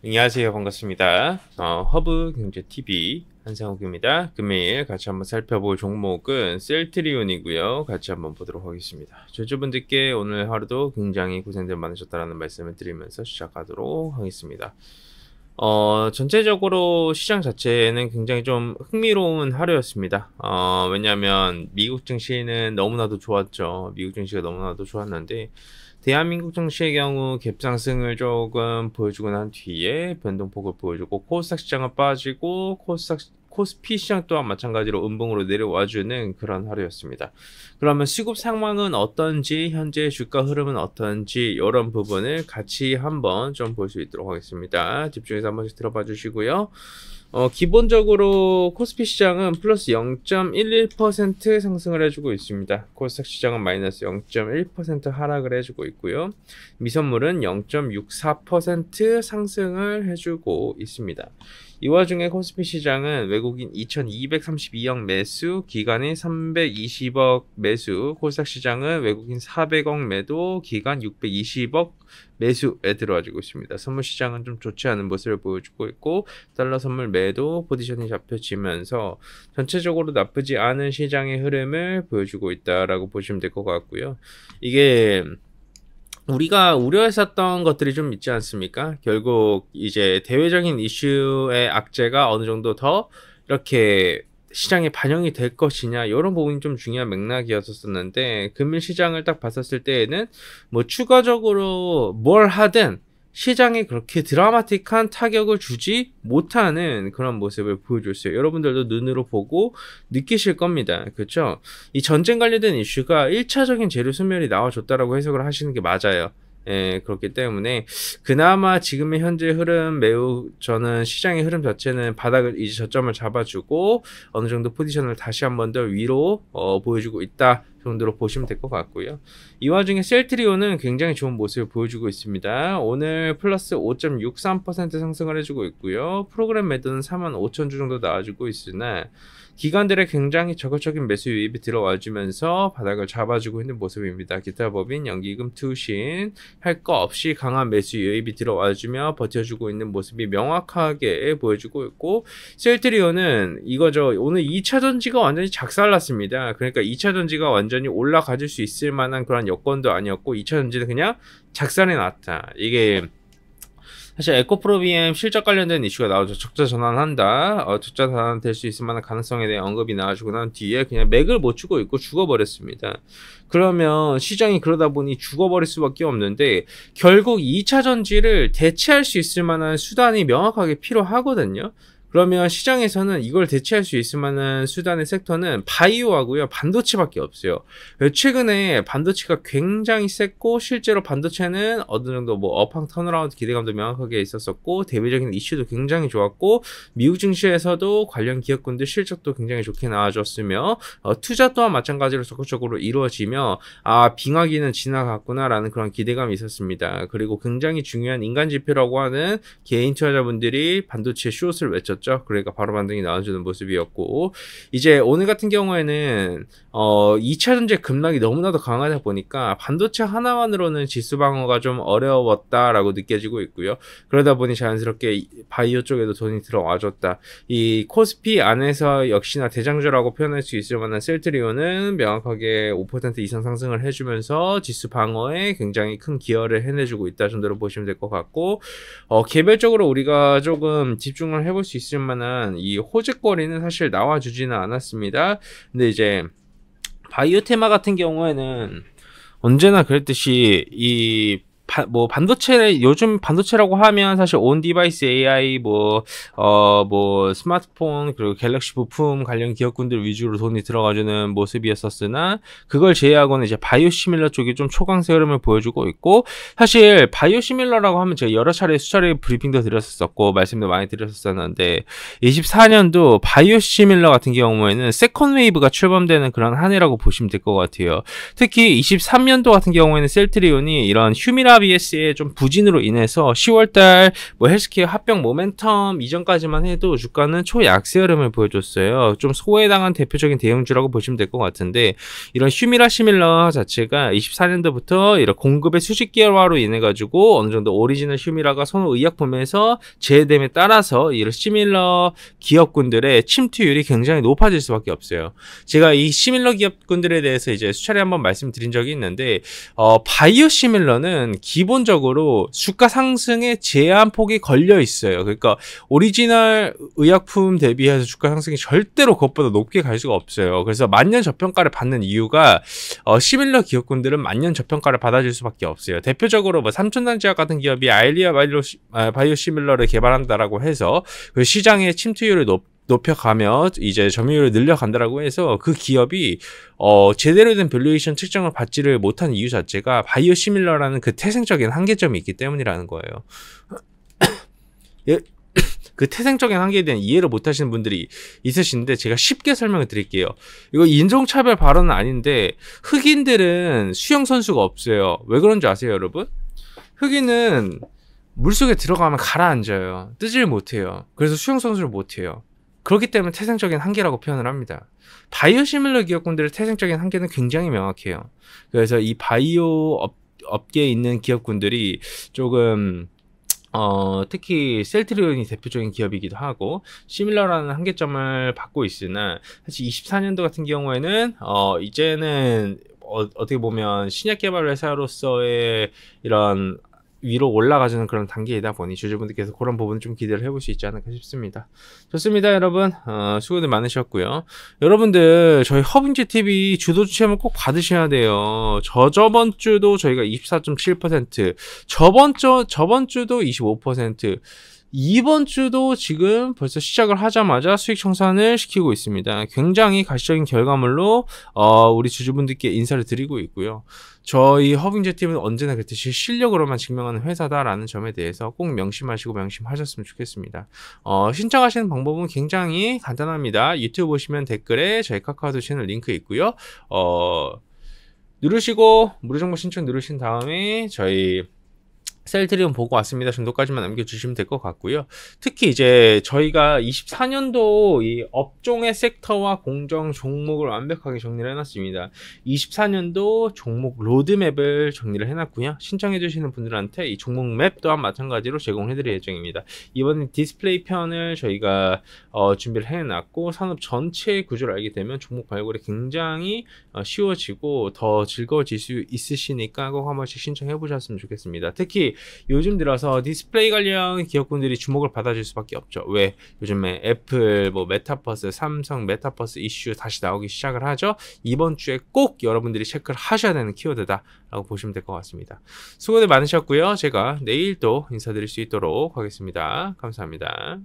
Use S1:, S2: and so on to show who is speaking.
S1: 안녕하세요. 반갑습니다. 허브경제TV 한상욱입니다. 금일 같이 한번 살펴볼 종목은 셀트리온이고요. 같이 한번 보도록 하겠습니다. 주주분들께 오늘 하루도 굉장히 고생들 많으셨다는 말씀을 드리면서 시작하도록 하겠습니다. 전체적으로 시장 자체는 굉장히 좀 흥미로운 하루였습니다. 왜냐하면 미국 증시는 너무나도 좋았죠. 미국 증시가 너무나도 좋았는데 대한민국 증시의 경우 갭상승을 조금 보여주고 난 뒤에 변동폭을 보여주고 코스닥 시장은 빠지고 코스피 시장 또한 마찬가지로 음봉으로 내려와주는 그런 하루였습니다. 그러면 수급 상황은 어떤지, 현재 주가 흐름은 어떤지 이런 부분을 같이 한번 좀 볼 수 있도록 하겠습니다. 집중해서 한 번씩 들어봐 주시고요. 기본적으로 코스피 시장은 플러스 0.11% 상승을 해주고 있습니다. 코스닥 시장은 마이너스 0.1% 하락을 해주고 있고요. 미선물은 0.64% 상승을 해주고 있습니다. 이 와중에 코스피 시장은 외국인 2232억 매수, 기관이 320억 매수, 코스닥 시장은 외국인 400억 매도, 기관 620억 매수에 들어와주고 있습니다. 선물 시장은 좀 좋지 않은 모습을 보여주고 있고 달러 선물 매도 포지션이 잡혀지면서 전체적으로 나쁘지 않은 시장의 흐름을 보여주고 있다라고 보시면 될 것 같고요. 이게 우리가 우려했었던 것들이 좀 있지 않습니까? 결국 이제 대외적인 이슈의 악재가 어느 정도 더 이렇게 시장에 반영이 될 것이냐 이런 부분이 좀 중요한 맥락이었었는데 금일 시장을 딱 봤었을 때에는 뭐 추가적으로 뭘 하든 시장에 그렇게 드라마틱한 타격을 주지 못하는 그런 모습을 보여줬어요. 여러분들도 눈으로 보고 느끼실 겁니다. 그렇죠? 이 전쟁 관련된 이슈가 1차적인 재료 소멸이 나와줬다라고 해석을 하시는 게 맞아요. 예, 그렇기 때문에 그나마 지금의 현재 흐름 매우 저는 시장의 흐름 자체는 바닥을 이제 저점을 잡아주고 어느 정도 포지션을 다시 한 번 더 위로 보여주고 있다 정도로 보시면 될 것 같고요. 이 와중에 셀트리온은 굉장히 좋은 모습을 보여주고 있습니다. 오늘 플러스 5.63% 상승을 해주고 있고요. 프로그램 매도는 45,000주 정도 나와주고 있으나 기관들의 굉장히 적극적인 매수 유입이 들어와주면서 바닥을 잡아주고 있는 모습입니다. 기타 법인, 연기금, 투신 할 거 없이 강한 매수 유입이 들어와주며 버텨주고 있는 모습이 명확하게 보여주고 있고 셀트리온은 이거죠. 오늘 2차 전지가 완전히 작살났습니다. 그러니까 2차 전지가 완전히 올라가질 수 있을 만한 그런 여건도 아니었고 2차 전지는 그냥 작살이 났다. 이게 사실 에코프로비엠 실적 관련된 이슈가 나오죠. 적자 전환한다. 적자 전환 될 수 있을 만한 가능성에 대한 언급이 나와주고 난 뒤에 그냥 맥을 못 추고 있고 죽어버렸습니다. 그러면 시장이 그러다 보니 죽어버릴 수밖에 없는데 결국 2차 전지를 대체할 수 있을 만한 수단이 명확하게 필요하거든요. 그러면 시장에서는 이걸 대체할 수 있을 만한 수단의 섹터는 바이오하고요. 반도체밖에 없어요. 최근에 반도체가 굉장히 셌고 실제로 반도체는 어느 정도 뭐 업황 턴어라운드 기대감도 명확하게 있었었고 대외적인 이슈도 굉장히 좋았고 미국 증시에서도 관련 기업군들 실적도 굉장히 좋게 나와줬으며 투자 또한 마찬가지로 적극적으로 이루어지며 빙하기는 지나갔구나 라는 그런 기대감이 있었습니다. 그리고 굉장히 중요한 인간 지표라고 하는 개인 투자자분들이 반도체 숏을 외쳤죠. 그러니까 바로 반등이 나와주는 모습이었고 이제 오늘 같은 경우에는 2차 전지 급락이 너무나도 강하다 보니까 반도체 하나만으로는 지수 방어가 좀 어려웠다라고 느껴지고 있고요. 그러다 보니 자연스럽게 바이오 쪽에도 돈이 들어와줬다. 이 코스피 안에서 역시나 대장주라고 표현할 수 있을 만한 셀트리온은 명확하게 5% 이상 상승을 해주면서 지수 방어에 굉장히 큰 기여를 해내주고 있다 정도로 보시면 될 것 같고 개별적으로 우리가 조금 집중을 해볼 수 있을 만한 이 호재거리는 사실 나와주지는 않았습니다. 근데 이제 바이오 테마 같은 경우에는 언제나 그랬듯이 반도체, 요즘 반도체라고 하면 사실 온 디바이스 AI, 스마트폰, 그리고 갤럭시 부품 관련 기업군들 위주로 돈이 들어가주는 모습이었었으나, 그걸 제외하고는 이제 바이오시밀러 쪽이 좀 초강세 흐름을 보여주고 있고, 사실 바이오시밀러라고 하면 제가 여러 차례 수차례 브리핑도 드렸었고, 말씀도 많이 드렸었는데, 24년도 바이오시밀러 같은 경우에는 세컨 웨이브가 출범되는 그런 한 해라고 보시면 될 것 같아요. 특히 23년도 같은 경우에는 셀트리온이 이런 휴미라 테슬라 BS의 좀 부진으로 인해서 10월달 뭐 헬스케어 합병 모멘텀 이전까지만 해도 주가는 초약세 흐름을 보여줬어요. 좀 소외당한 대표적인 대형주라고 보시면 될 것 같은데, 이런 휴미라 시밀러 자체가 24년도부터 이런 공급의 수직 계열화로 인해 가지고 어느 정도 오리지널 휴미라가 선호 의약품에서 제외됨에 따라서 이런 시밀러 기업군들의 침투율이 굉장히 높아질 수밖에 없어요. 제가 이 시밀러 기업군들에 대해서 이제 수차례 한번 말씀드린 적이 있는데, 바이오 시밀러는 기본적으로 주가 상승에 제한폭이 걸려 있어요. 그러니까 오리지널 의약품 대비해서 주가 상승이 절대로 그것보다 높게 갈 수가 없어요. 그래서 만년 저평가를 받는 이유가 시밀러 기업군들은 만년 저평가를 받아줄 수밖에 없어요. 대표적으로 뭐 삼천단제약 같은 기업이 아일리아 바이오 시밀러를 개발한다라고 해서 그 시장의 침투율을 높여가며 이제 점유율을 늘려간다라고 해서 그 기업이 제대로 된 밸류에이션 측정을 받지를 못한 이유 자체가 바이오 시밀러라는 그 태생적인 한계점이 있기 때문이라는 거예요. 예, 그 태생적인 한계에 대한 이해를 못하시는 분들이 있으신데 제가 쉽게 설명을 드릴게요. 이거 인종차별 발언은 아닌데, 흑인들은 수영 선수가 없어요. 왜 그런지 아세요, 여러분? 흑인은 물속에 들어가면 가라앉아요. 뜨질 못해요. 그래서 수영 선수를 못해요. 그렇기 때문에 태생적인 한계라고 표현을 합니다. 바이오 시밀러 기업군들의 태생적인 한계는 굉장히 명확해요. 그래서 이 바이오 업계에 있는 기업군들이 조금 특히 셀트리온이 대표적인 기업이기도 하고 시밀러라는 한계점을 받고 있으나, 사실 24년도 같은 경우에는 이제는 어떻게 보면 신약 개발 회사로서의 이런 위로 올라가주는 그런 단계이다 보니 주주분들께서 그런 부분 좀 기대를 해볼 수 있지 않을까 싶습니다. 좋습니다, 여러분. 수고들 많으셨고요. 여러분들 저희 허빙지TV 주도 추첨을 꼭 받으셔야 돼요. 저번 주도 저희가 24.7%, 저번 주도 25%, 이번 주도 지금 벌써 시작을 하자마자 수익 청산을 시키고 있습니다. 굉장히 가시적인 결과물로 우리 주주분들께 인사를 드리고 있고요. 저희 허빙제팀은 언제나 그렇듯이 실력으로만 증명하는 회사다라는 점에 대해서 꼭 명심하시고 명심하셨으면 좋겠습니다. 신청하시는 방법은 굉장히 간단합니다. 유튜브 보시면 댓글에 저희 카카오톡 채널 링크 있고요. 누르시고 무료정보 신청 누르신 다음에 저희 셀트리온 보고 왔습니다 정도까지만 남겨주시면 될 것 같고요. 특히 이제 저희가 24년도 이 업종의 섹터와 공정 종목을 완벽하게 정리를 해놨습니다. 24년도 종목 로드맵을 정리를 해놨고요. 신청해주시는 분들한테 이 종목 맵 또한 마찬가지로 제공해드릴 예정입니다. 이번엔 디스플레이 편을 저희가 준비를 해놨고, 산업 전체의 구조를 알게 되면 종목 발굴이 굉장히 쉬워지고 더 즐거워질 수 있으시니까 꼭 한 번씩 신청해보셨으면 좋겠습니다. 특히 요즘 들어서 디스플레이 관련 기업군들이 주목을 받아줄 수밖에 없죠. 왜? 요즘에 애플, 뭐 메타버스, 삼성 메타버스 이슈 다시 나오기 시작을 하죠. 이번 주에 꼭 여러분들이 체크를 하셔야 되는 키워드다 라고 보시면 될 것 같습니다. 수고들 많으셨고요. 제가 내일 또 인사드릴 수 있도록 하겠습니다. 감사합니다.